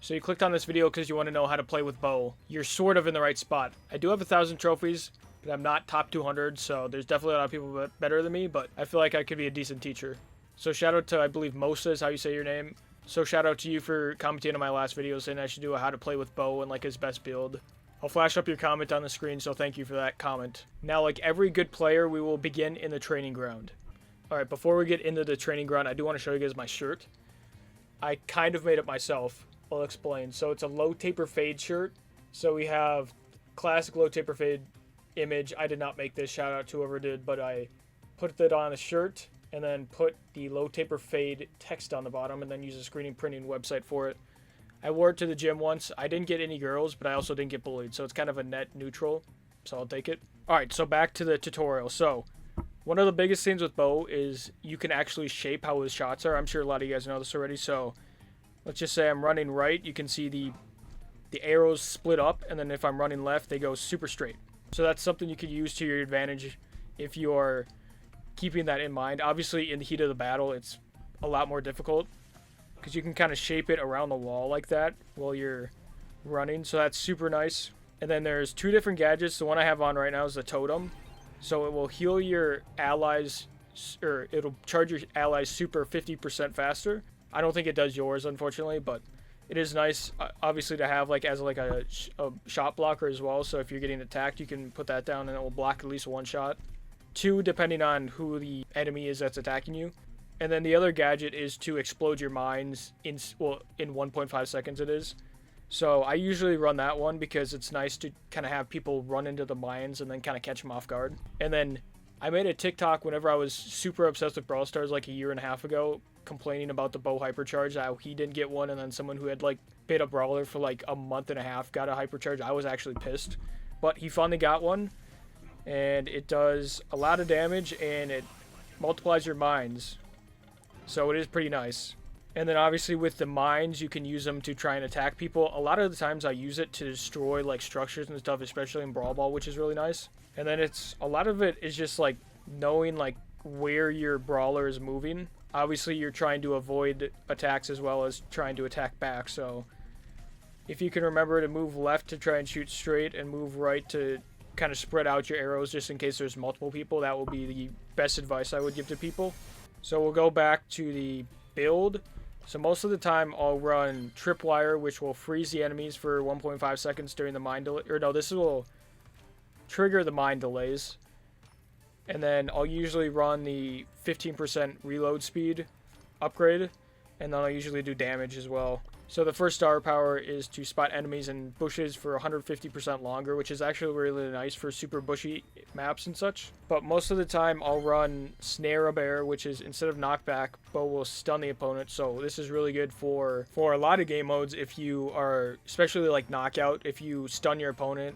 So you clicked on this video because you want to know how to play with bow. You're sort of in the right spot. I do have 1,000 trophies, but I'm not top 200, so there's definitely a lot of people better than me, but I feel like I could be a decent teacher. So shout out to, I believe Mosa is how you say your name. So shout out to you for commenting on my last video saying I should do a how to play with bow and like his best build. I'll flash up your comment on the screen, so thank you for that comment. Now, like every good player, we will begin in the training ground. Alright, before we get into the training ground, I do want to show you guys my shirt. I kind of made it myself. I'll explain. So it's a low taper fade shirt. So we have classic low taper fade image. I did not make this, shout out to whoever did, but I put that on a shirt and then put the low taper fade text on the bottom and then use a screening printing website for it. I wore it to the gym once. I didn't get any girls, but I also didn't get bullied, so it's kind of a net neutral, so I'll take it. Alright, so back to the tutorial. So one of the biggest things with bow is you can actually shape how his shots are. I'm sure a lot of you guys know this already. So let's just say I'm running right. You can see the arrows split up, and then if I'm running left, they go super straight. So that's something you could use to your advantage if you are keeping that in mind. Obviously, in the heat of the battle, it's a lot more difficult because you can kind of shape it around the wall like that while you're running. So that's super nice. And then there's two different gadgets. The one I have on right now is the totem. So it will heal your allies, or it'll charge your allies super 50% faster. I don't think it does yours, unfortunately, but it is nice, obviously, to have like as like a shot blocker as well. So if you're getting attacked, you can put that down and it will block at least one shot. Two, depending on who the enemy is that's attacking you. And then the other gadget is to explode your mines in 1.5 seconds it is. So I usually run that one because it's nice to kind of have people run into the mines and then kind of catch them off guard. And then I made a TikTok whenever I was super obsessed with Brawl Stars like a year and a half ago, complaining about the bow hypercharge, how he didn't get one, and then someone who had like been a brawler for like a month and a half got a hypercharge. I was actually pissed, but he finally got one, and it does a lot of damage and it multiplies your mines, so it is pretty nice. And then obviously with the mines, you can use them to try and attack people. A lot of the times I use it to destroy like structures and stuff, especially in Brawl Ball, which is really nice. And then a lot of it is just like knowing like where your brawler is moving. Obviously you're trying to avoid attacks as well as trying to attack back. So if you can remember to move left to try and shoot straight and move right to kind of spread out your arrows just in case there's multiple people, that will be the best advice I would give to people. So we'll go back to the build. So most of the time I'll run tripwire, which will freeze the enemies for 1.5 seconds during the mine delay. Or no, this will trigger the mine delays. And then I'll usually run the 15% reload speed upgrade. And then I'll usually do damage as well. So the first star power is to spot enemies in bushes for 150% longer, which is actually really nice for super bushy maps and such. But most of the time I'll run Snare a Bear, which is instead of knockback, bow will stun the opponent. So this is really good for a lot of game modes if you are, especially like knockout, if you stun your opponent.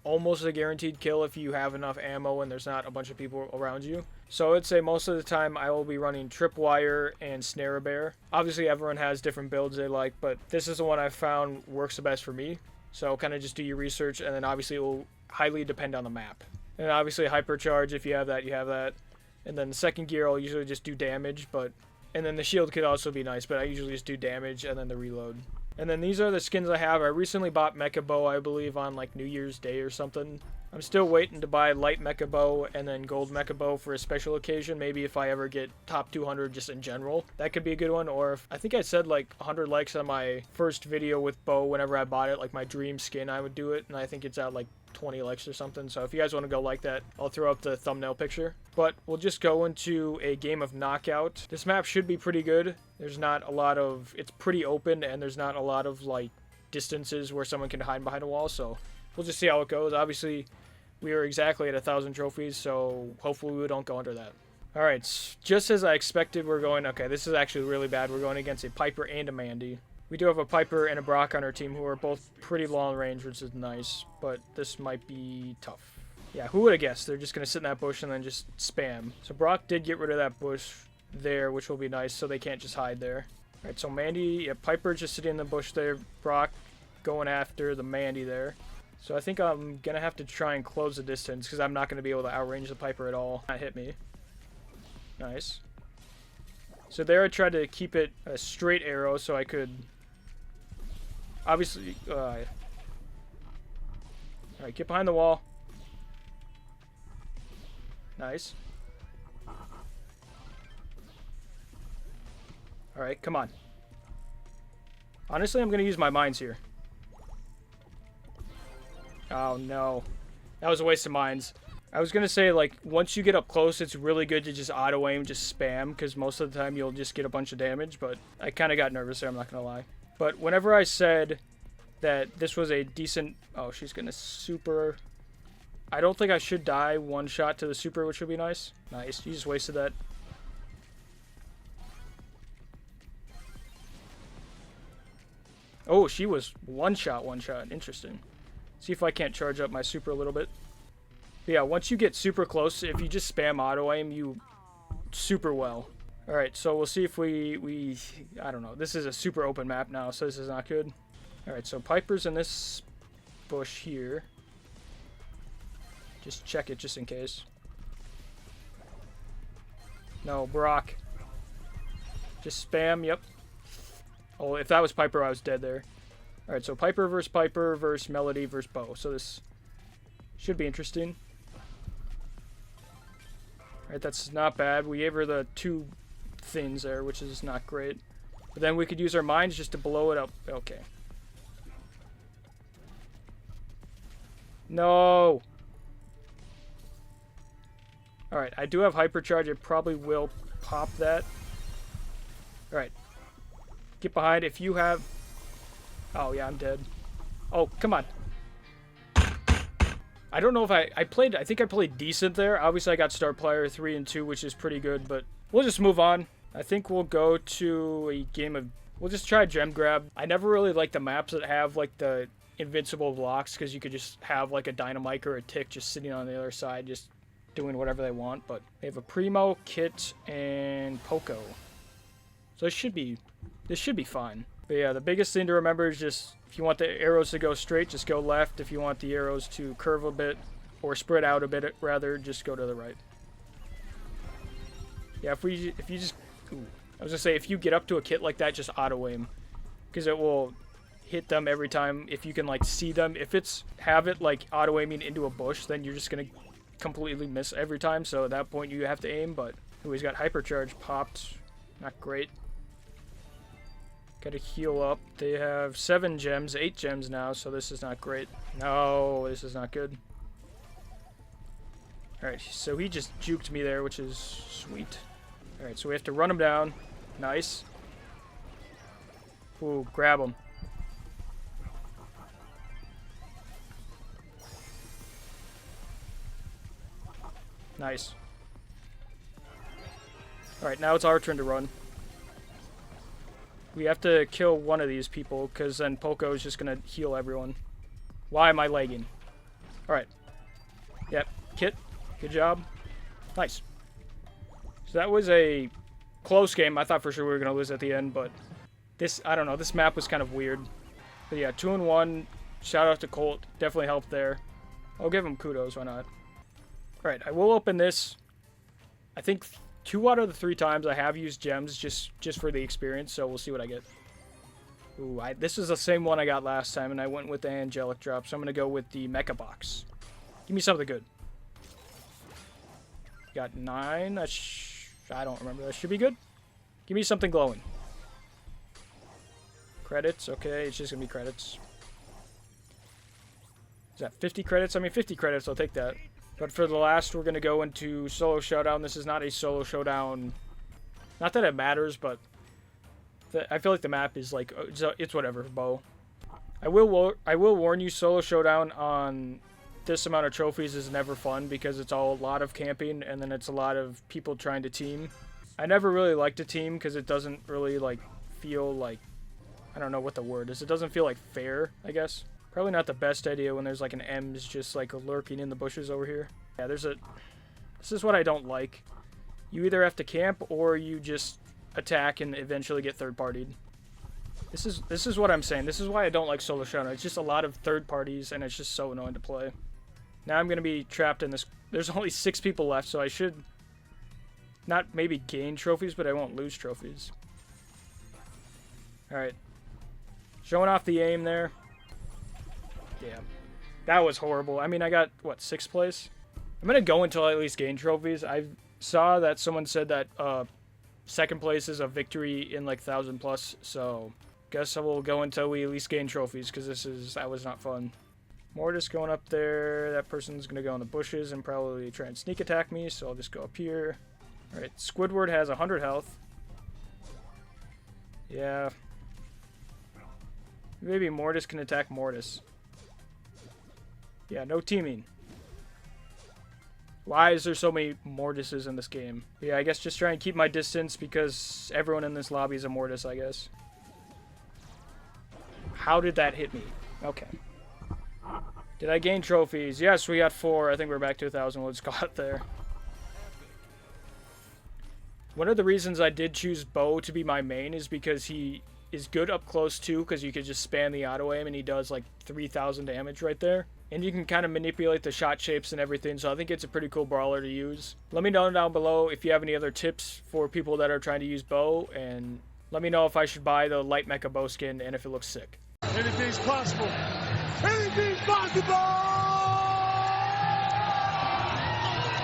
Almost a guaranteed kill if you have enough ammo and there's not a bunch of people around you. So I'd say most of the time I will be running Tripwire and Snare a Bear. Obviously everyone has different builds they like, but this is the one I've found works the best for me. So kind of just do your research, and then obviously it will highly depend on the map. And obviously Hypercharge, if you have that, you have that. And then the second gear I'll usually just do damage, and then the shield could also be nice, but I usually just do damage and then the reload. And then these are the skins I have. I recently bought Mecha Bow, I believe, on like New Year's Day or something. I'm still waiting to buy Light Mecha Bow and then Gold Mecha Bow for a special occasion. Maybe if I ever get top 200 just in general. That could be a good one. Or if, I think I said like 100 likes on my first video with Bow whenever I bought it. Like my dream skin, I would do it. And I think it's at like 20 likes or something. So if you guys want to go like that, I'll throw up the thumbnail picture. But we'll just go into a game of Knockout. This map should be pretty good. There's not a lot of, it's pretty open, and there's not a lot of like distances where someone can hide behind a wall. So we'll just see how it goes. Obviously we are exactly at 1,000 trophies, so hopefully we don't go under that. All right, just as I expected, we're going, okay, this is actually really bad. We're going against a Piper and a Mandy. We do have a Piper and a Brock on our team who are both pretty long range, which is nice, but this might be tough. Yeah, who would have guessed? They're just going to sit in that bush and then just spam. So Brock did get rid of that bush there, which will be nice, so they can't just hide there. All right, so Mandy, yeah, Piper just sitting in the bush there. Brock going after the Mandy there. So I think I'm going to have to try and close the distance because I'm not going to be able to outrange the Piper at all. Not hit me. Nice. So there I tried to keep it a straight arrow so I could obviously... Alright, get behind the wall. Nice. Alright, come on. Honestly, I'm going to use my mines here. Oh, no. That was a waste of mines. I was going to say, like, once you get up close, it's really good to just auto-aim, just spam, because most of the time you'll just get a bunch of damage, but I kind of got nervous there, I'm not going to lie. But whenever I said that this was a decent... Oh, she's going to super... I don't think I should die one shot to the super, which would be nice. Nice, you just wasted that. Oh, she was one shot. Interesting. See if I can't charge up my super a little bit. But yeah, once you get super close, if you just spam auto-aim, you super well. Alright, so we'll see if we... I don't know. This is a super open map now, so this is not good. Alright, so Piper's in this bush here. Just check it just in case. No, Brock. Just spam, yep. Oh, if that was Piper, I was dead there. Alright, so Piper versus Melody versus Bo. So this should be interesting. Alright, that's not bad. We gave her the 2 things there, which is not great. But then we could use our mines just to blow it up. Okay. No! Alright, I do have Hypercharge. I probably will pop that. Alright. Get behind. If you have... Oh, yeah, I'm dead. Oh, come on. I don't know if I played... I think I played decent there. Obviously, I got Star Player 3 and 2, which is pretty good, but we'll just move on. I think we'll go to a game of... We'll just try Gem Grab. I never really like the maps that have, like, the invincible blocks, because you could just have, like, a Dynamite or a Tick just sitting on the other side, just doing whatever they want. But they have a Primo, Kit, and Poco. So this should be fine. But yeah, the biggest thing to remember is just, if you want the arrows to go straight, just go left. If you want the arrows to curve a bit, or spread out a bit, rather, just go to the right. Yeah, if you just... Ooh, I was gonna say, if you get up to a kit like that, just auto-aim. Because it will hit them every time if you can, like, see them. If it's like, auto-aiming into a bush, then you're just gonna completely miss every time. So at that point, you have to aim, but... Ooh, he's got Hypercharge popped. Not great. Gotta heal up. They have 7 gems, 8 gems now, so this is not great. No, this is not good. Alright, so he just juked me there, which is sweet. Alright, so we have to run him down. Nice. Ooh, grab him. Nice. Alright, now it's our turn to run. We have to kill one of these people, because then Poco is just going to heal everyone. Why am I lagging? Alright. Yep. Kit. Good job. Nice. So that was a close game. I thought for sure we were going to lose at the end, but this, I don't know, this map was kind of weird. But yeah, 2-1. Shout out to Colt. Definitely helped there. I'll give him kudos. Why not? Alright, I will open this. I think 2 out of the 3 times I have used gems just for the experience, so we'll see what I get. Ooh, this is the same one I got last time, and I went with the Angelic drop, so I'm going to go with the Mecha Box. Give me something good. Got 9. I don't remember. That should be good. Give me something glowing. Credits. Okay, it's just going to be credits. Is that 50 credits? I mean, 50 credits, I'll take that. But for the last, we're going to go into Solo Showdown. This is not a Solo Showdown. Not that it matters, but I feel like the map is like, it's whatever, Bo. I will warn you, Solo Showdown on this amount of trophies is never fun because it's all a lot of camping and then it's a lot of people trying to team. I never really liked a team because it doesn't really like feel like, I don't know what the word is. It doesn't feel like fair, I guess. Probably not the best idea when there's like an M's just like lurking in the bushes over here. Yeah, this is what I don't like. You either have to camp or you just attack and eventually get third-partied. This is what I'm saying. This is why I don't like Solo Showdown. It's just a lot of third parties and it's just so annoying to play. Now I'm going to be trapped in this. There's only 6 people left, so I should not maybe gain trophies, but I won't lose trophies. Alright. Showing off the aim there. Damn. That was horrible. I mean, I got, what, 6th place? I'm going to go until I at least gain trophies. I saw that someone said that 2nd place is a victory in, like, 1,000 plus. So, guess I will go until we at least gain trophies, because that was not fun. Mortis going up there. That person's going to go in the bushes and probably try and sneak attack me, so I'll just go up here. Alright, Squidward has 100 health. Yeah. Maybe Mortis can attack Mortis. Yeah, no teaming. Why is there so many Mortises in this game? Yeah, I guess just try and keep my distance because everyone in this lobby is a Mortis, I guess. How did that hit me? Okay. Did I gain trophies? Yes, we got 4. I think we're back to 1,000. We'll just call it there. One of the reasons I did choose Bo to be my main is because he is good up close too, because you could just spam the auto aim and he does like 3,000 damage right there. And you can kind of manipulate the shot shapes and everything, so I think it's a pretty cool brawler to use. Let me know down below if you have any other tips for people that are trying to use Bo, and let me know if I should buy the Light Mecha Bo skin and if it looks sick. Anything's possible. Anything's possible!